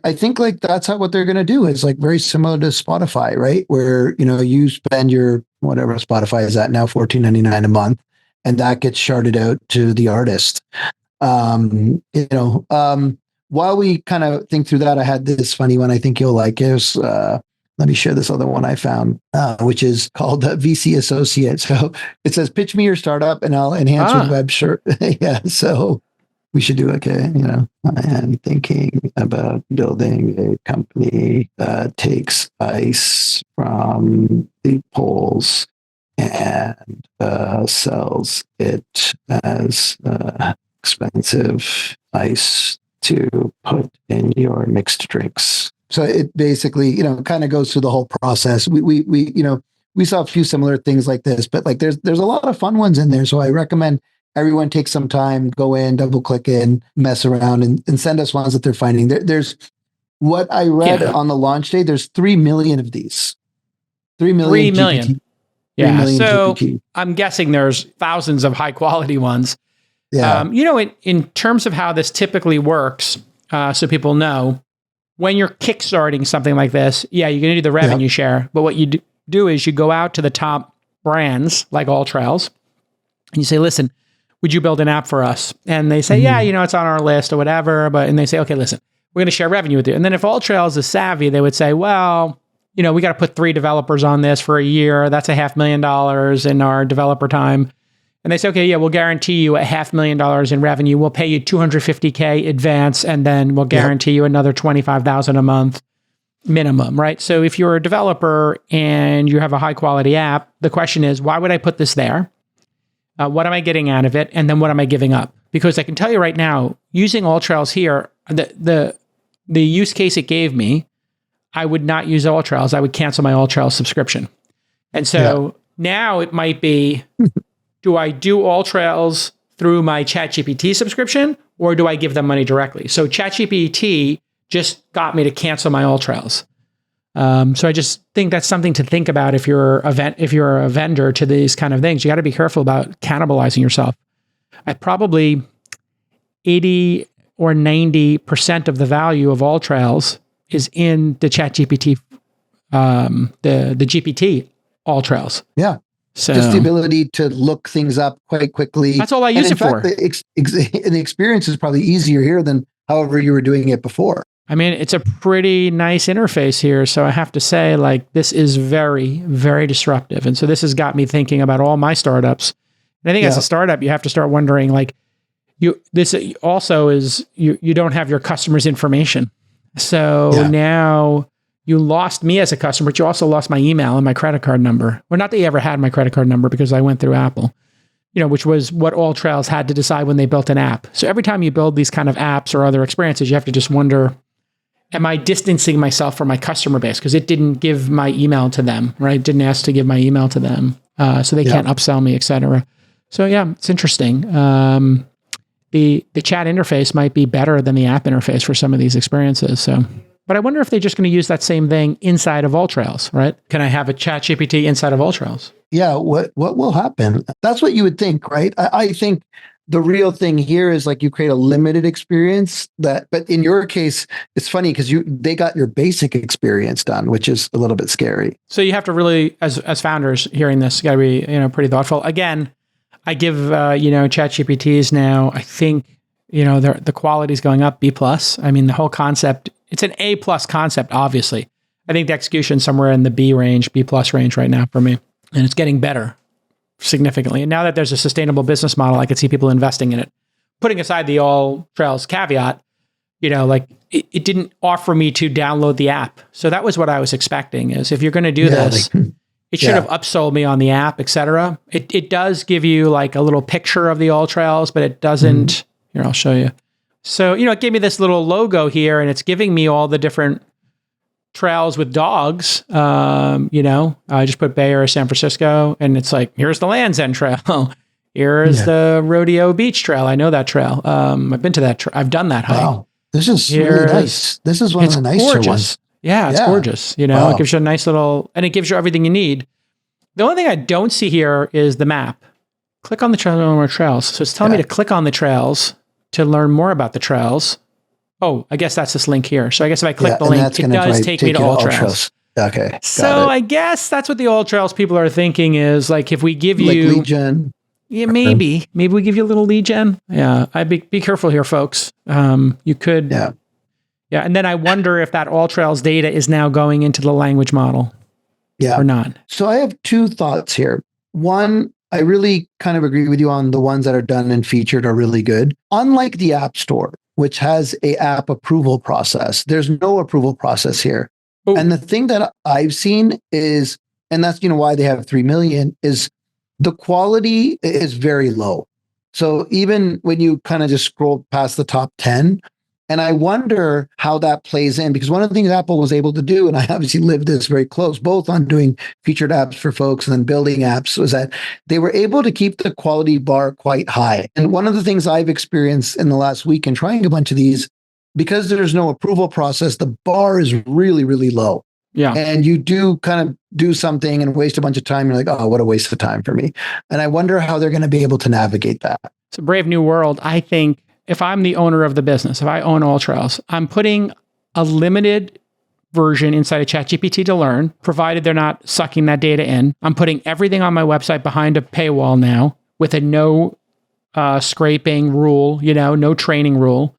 I think like that's what they're going to do. Is like very similar to Spotify, right? Where, you spend your, whatever Spotify is at now, $14.99 a month, and that gets sharded out to the artist. While we kind of think through that, I had this funny one I think you'll like. Is let me share this other one I found, which is called VC Associate. So it says, pitch me your startup and I'll enhance your web shirt. Yeah. So we should do I am thinking about building a company that takes ice from the poles and sells it as expensive ice to put in your mixed drinks. So it basically, kind of goes through the whole process. We saw a few similar things like this, but like there's a lot of fun ones in there. So I recommend everyone take some time, go in, double click in, mess around, and send us ones that they're finding. There's what I read on the launch day. There's 3 million of these. 3 million. 3 million. GPT, Yeah. 3 million So GPT. I'm guessing there's thousands of high quality ones. Yeah. In terms of how this typically works, so people know, when you're kickstarting something like this, you're going to do the revenue share. But what you do is you go out to the top brands like All Trails, and you say, listen, would you build an app for us? And they say, yeah, it's on our list or whatever. And they say, okay, listen, we're going to share revenue with you. And then if AllTrails is savvy, they would say, well, we got to put 3 developers on this for a year. That's $500,000 in our developer time. And they say, okay, yeah, we'll guarantee you $500,000 in revenue. We'll pay you $250K advance, and then we'll guarantee you another $25,000 a month minimum, right? So if you're a developer and you have a high quality app, the question is, why would I put this there? What am I getting out of it? And then what am I giving up? Because I can tell you right now, using AllTrails here, the use case it gave me, I would not use AllTrails. I would cancel my AllTrails subscription. And so now it might be, do I do AllTrails through my ChatGPT subscription, or do I give them money directly? So ChatGPT just got me to cancel my AllTrails. So I just think that's something to think about if you're a vendor to these kind of things. You got to be careful about cannibalizing yourself. Probably 80 or 90% of the value of AllTrails is in the ChatGPT, the GPT AllTrails. Yeah. So, just the ability to look things up quite quickly. That's all I use it for. The experience is probably easier here than however you were doing it before. I mean, it's a pretty nice interface here. So I have to say, this is very, very disruptive. And so this has got me thinking about all my startups. And I think as a startup, you have to start wondering, this also is, you don't have your customers' information. So now you lost me as a customer, but you also lost my email and my credit card number. Well, not that you ever had my credit card number because I went through Apple, which was what AllTrails had to decide when they built an app. So every time you build these kind of apps or other experiences, you have to just wonder, am I distancing myself from my customer base? Because it didn't give my email to them, right? It didn't ask to give my email to them. So they can't upsell me, et cetera. So yeah, it's interesting. The chat interface might be better than the app interface for some of these experiences. So, but I wonder if they're just going to use that same thing inside of AllTrails, right? Can I have a ChatGPT inside of AllTrails? Yeah. What will happen? That's what you would think, right? I think the real thing here is you create a limited experience but in your case, it's funny because they got your basic experience done, which is a little bit scary. So you have to really, as founders hearing this, got to be, pretty thoughtful. Again, I give, ChatGPTs now, I think, the quality is going up B+. I mean, the whole concept, it's an A+ concept, obviously. I think the execution somewhere in the B range, B+ range right now for me. And it's getting better significantly. And now that there's a sustainable business model, I could see people investing in it. Putting aside the AllTrails caveat, it didn't offer me to download the app. So that was what I was expecting, is if you're going to do this, it should have upsold me on the app, et cetera. It does give you a little picture of the AllTrails, but it doesn't. Here, I'll show you. So, it gave me this little logo here, and it's giving me all the different trails with dogs. I just put Bay Area, San Francisco, and it's here's the Land's End Trail. Here's the Rodeo Beach Trail. I know that trail. I've been to that. I've done that hike. Wow. This is really nice. This is one of the nicer ones. Yeah, it's gorgeous. It gives you a nice little, and it gives you everything you need. The only thing I don't see here is the map. Click on the trail to learn more trails. So it's telling me to click on the trails to learn more about the trails. Oh, I guess that's this link here. So I guess if I click the link, it does take me to AllTrails. Okay. So I guess that's what the AllTrails people are thinking is if we give you lead gen. Yeah, maybe we give you a little lead gen. Yeah, I'd be careful here, folks. You could. Yeah, and then I wonder if that AllTrails data is now going into the language model or not. So I have 2 thoughts here. One, I really kind of agree with you on the ones that are done and featured are really good. Unlike the App Store, which has a app approval process, there's no approval process here. Oh. And the thing that I've seen is, and that's why they have 3 million, is the quality is very low. So even when you kind of just scroll past the top 10, and I wonder how that plays in, because one of the things Apple was able to do, and I obviously lived this very close, both on doing featured apps for folks and then building apps, was that they were able to keep the quality bar quite high. And one of the things I've experienced in the last week in trying a bunch of these, because there's no approval process, the bar is really, really low. Yeah. And you do kind of do something and waste a bunch of time. You're like, oh, what a waste of time for me. And I wonder how they're going to be able to navigate that. It's a brave new world. I think if I'm the owner of the business, if I own AllTrails, I'm putting a limited version inside of ChatGPT to learn, provided they're not sucking that data in. I'm putting everything on my website behind a paywall now with a no scraping rule, no training rule.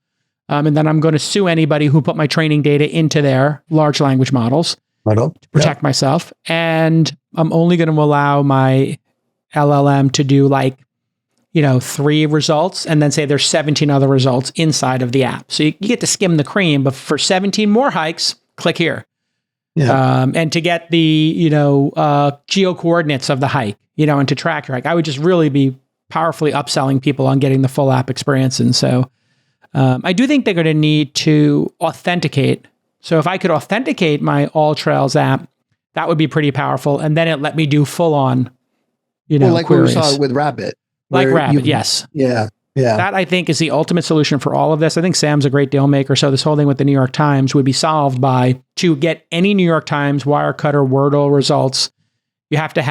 And then I'm going to sue anybody who put my training data into their large language models to protect myself. And I'm only going to allow my LLM to do 3 results and then say there's 17 other results inside of the app. So you get to skim the cream, but for 17 more hikes, click here. Yeah. And to get the, geo coordinates of the hike, and to track your hike, I would just really be powerfully upselling people on getting the full app experience. And so I do think they're going to need to authenticate. So if I could authenticate my All Trails app, that would be pretty powerful. And then it let me do full on, like queries. what we saw with Rabbit. Like Rabbit, yes. Yeah. Yeah. That, I think, is the ultimate solution for all of this. I think Sam's a great deal maker. So this whole thing with the New York Times would be solved by, to get any New York Times Wirecutter Wordle results, you have to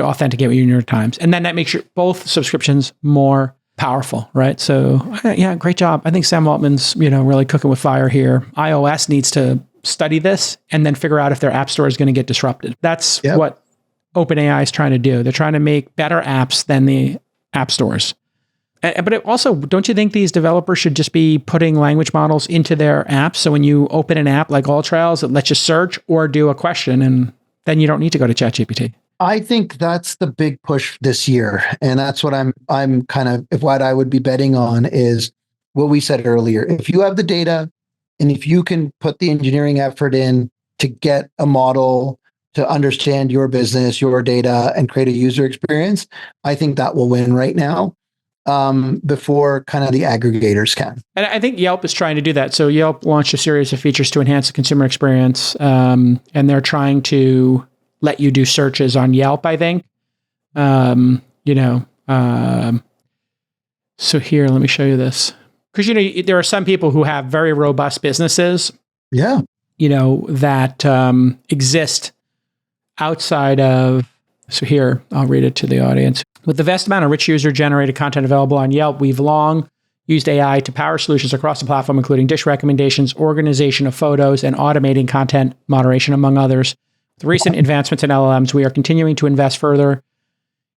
authenticate with your New York Times. And then that makes your both subscriptions more powerful, right? So yeah, great job. I think Sam Altman's, really cooking with fire here. iOS needs to study this and then figure out if their app store is going to get disrupted. That's what OpenAI is trying to do. They're trying to make better apps than the app stores. But also, don't you think these developers should just be putting language models into their apps? So when you open an app like All Trails, it lets you search or do a question, and then you don't need to go to ChatGPT. I think that's the big push this year, and that's what I'm kind of what I would be betting on is what we said earlier. If you have the data, and if you can put the engineering effort in to get a model to understand your business, your data, and create a user experience, I think that will win right now. Before kind of the aggregators can. And I think Yelp is trying to do that. So Yelp launched a series of features to enhance the consumer experience. And they're trying to let you do searches on Yelp, I think. So here, let me show you this. Because, there are some people who have very robust businesses. Yeah. That exist outside of, so here, I'll read it to the audience. With the vast amount of rich user-generated content available on Yelp, we've long used AI to power solutions across the platform, including dish recommendations, organization of photos, and automating content moderation, among others. With recent advancements in LLMs, we are continuing to invest further,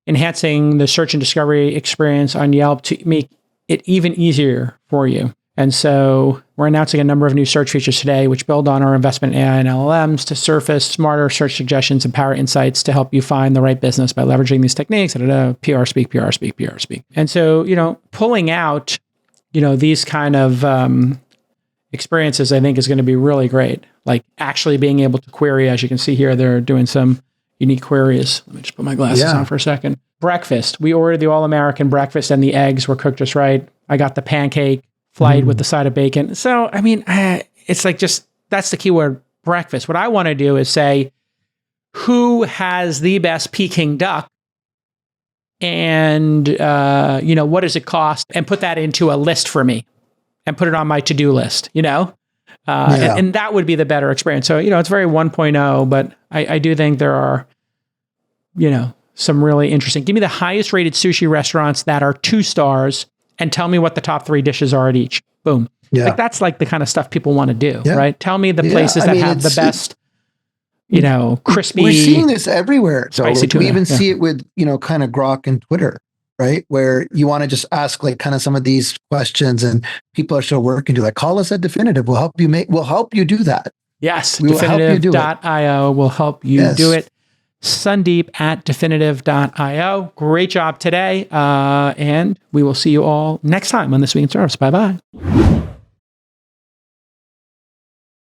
enhancing the search and discovery experience on Yelp to make it even easier for you. And so we're announcing a number of new search features today, which build on our investment in AI and LLMs to surface smarter search suggestions and power insights to help you find the right business by leveraging these techniques. PR speak. And so, pulling out, these kind of experiences, I think is going to be really great. Like actually being able to query, as you can see here, they're doing some unique queries. Let me just put my glasses on for a second. Breakfast. We ordered the all-American breakfast and the eggs were cooked just right. I got the pancake flight with the side of bacon. So, it's like that's the keyword, breakfast. What I want to do is say, who has the best Peking duck? And, what does it cost? And put that into a list for me and put it on my to-do list, and that would be the better experience. So, it's very 1.0, but I do think there are, some really interesting. Give me the highest rated sushi restaurants that are 2 stars and tell me what the top 3 dishes are at each. Boom. Yeah. That's like the kind of stuff people want to do, right? Tell me the places that have the best, crispy. We're seeing this everywhere. So spicy tuna. We even see it with, kind of Grok and Twitter, right? Where you want to just ask like kind of some of these questions and people are still working to like, call us at Definitive. We'll help you do that. Yes. Definitive.io will help you do it. Sundeep at definitive.io. Great job today. And we will see you all next time on This Week in Startups. Bye-bye.